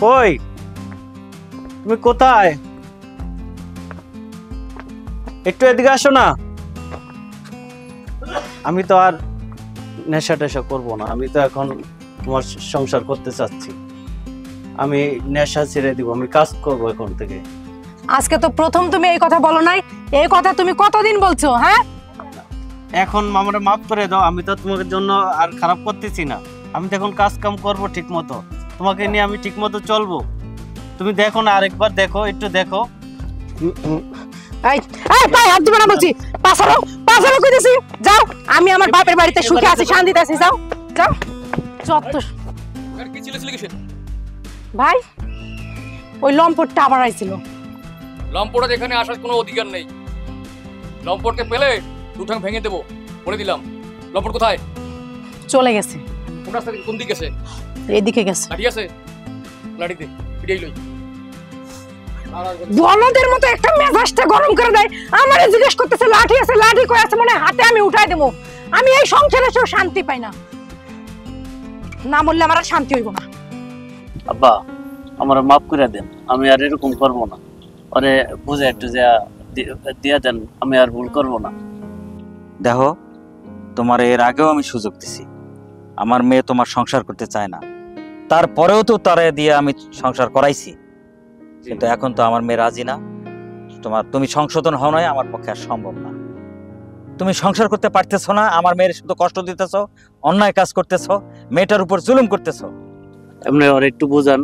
কই তুমি কোথায়? একটু এদিকে আসো না। আমি তো আর নেশা টেশা করবো না, আমি তো এখন তোমার সংসার করতে চাচ্ছি। আমি নেশা ছেড়ে দিব, আমি কাজ করবো এখন থেকে। আজকে তো প্রথম তুমি এই কথা বলো নাই, এই কথা তুমি কতদিন বলছো? হ্যাঁ, এখন আমারে মাফ করে দাও, আমি তো তোমার জন্য আর খারাপ করতেছি না। আমি তো এখন কাজ কাম করবো ঠিক মতো, তোমাকে নিয়ে আমি ঠিক মতো চলবো। তুমি দেখো না, আরেকবার দেখো, একটু দেখো। এই এই পায়ে হাত দিবে না বলছি। পাছাড়ো পাছাড়ো কইতেছি। যাও, আমি আমার বাপের বাড়িতে সুখে আছি, শান্তিতে আছি। যাও যাও। যত কি ছিল কিসের? ভাই, ওই লম্পটটা আবার আইছিল। লম্পটের এখানে আসার কোনো অধিকার নেই। লম্পটকে পেলে দুঠাং ভেঙে দেবো, বলে দিলাম। লম্পট কোথায়? চলে গেছে। কোন রাস্তা থেকে, কোন দিকে গেছে? এদিকে গেছে। লাঠি আছে? লাঠি দে, পিটাই লই। বলদের মতো একটা মেজাজটা গরম করে দেয়। আমারে জিজ্ঞেস করতেছে লাঠি আছে, লাঠি কই আছে, মনে হয় হাতে আমি উঠাই দেবো। আমি এই সংসারে এসেও শান্তি পাই না, না বললে আমার আর শান্তি হইব না। আব্বা, আমার মাফ করে দেন, আমি আর এরকম করবো না। আরে বুঝে একটু যা দিয়া দেন, আমি আর ভুল করবো না। দেখো, তোমার এর আগেও আমি সুযোগ দিছি। আমার মেয়ে তোমার সংসার করতে চায় না, তারপরেও তো তারে দিয়ে আমি সংসার করাইছি। কিন্তু এখন তো আমার মেয়ে রাজি না। তুমি সংশোধন হও নাই, আমার পক্ষে আর সম্ভব না। তুমি সংসার করতে পারতেছো না, আমার মেয়ের শুধু কষ্ট দিতেছো, অন্যায় কাজ করতেছো, মেয়েটার উপর জুলুম করতেছো। এমনি আর একটু বুঝান,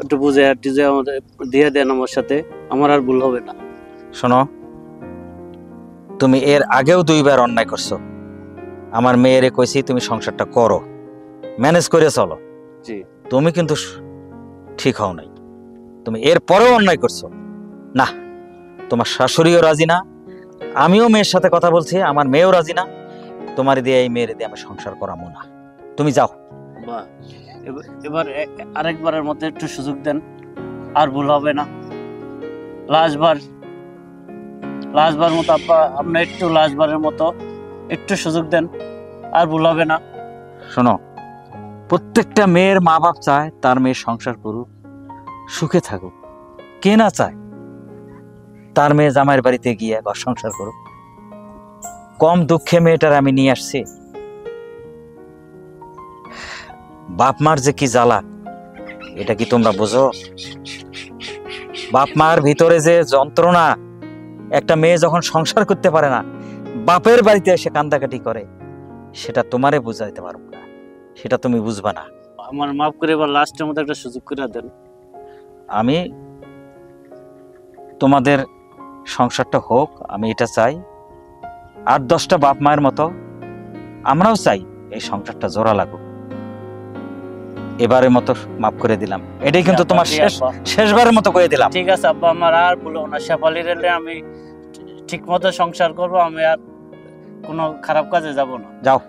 একটু বুঝে একটু যে আমাদের দিয়ে দেন আমার সাথে, আমার আর ভুল হবে না। শোনো, তুমি এর আগেও 2 বার অন্যায় করছো। আমার মেয়েরে কইছি তুমি সংসারটা করো, ম্যানেজ করে চলো। জি। তুমি কিন্তু ঠিক হও নাই, তুমি এর পরেও অন্যায় করছো। না, তোমার শাশুড়িও রাজি না, আমিও মেয়ের সাথে কথা বলছি, আমার মেয়েও রাজি না। তোমার দিয়ে এই মেয়ের দিয়ে আমি সংসার করাবো না। তুমি যাও। বাহ, এবার আরেকবারের মধ্যে একটু সুযোগ দেন, আর ভুল হবে না। লাস্টবার মতো আব্বা, আপনি একটু লাস্টবারের মতো একটু সুযোগ দেন, আর ভুল হবে না। শোনো, প্রত্যেকটা মেয়ের মা বাপ চায় তার মেয়ে সংসার করুক, সুখে থাকুক। কে না চায় তার মেয়ে জামাইয়ের বাড়িতে গিয়ে ঘর সংসার করুক? কম দুঃখে মেয়েটার আমি নিয়ে আসছি। বাপ মার যে কি জ্বালা, এটা কি তোমরা বোঝো? বাপ মার ভিতরে যে যন্ত্রণা, একটা মেয়ে যখন সংসার করতে পারে না, বাপের বাড়িতে এসে কান্দাকাটি করে, সেটা তোমারে বুঝাইতে পারবো না, সেটা তুমি বুঝবা না। আমার মাফ করে এবার লাস্টের মতো একটা সুযোগ করে দেন। আমি তোমাদের সংসারটা হোক, আমি এটা চাই। 8-10টা বাপ মায়ের মতো আমরাও চাই এই সংসারটা জোড়া লাগুক। এবারের মতো মাফ করে দিলাম, এটাই কিন্তু তোমার শেষবারের মতো করে দিলাম। ঠিক আছে আব্বা, আমার আর ভুলো না। শেফালির এলে আমি ঠিক মতো সংসার করবো, আমি আর কোনো খারাপ কাজে যাব না। যাও।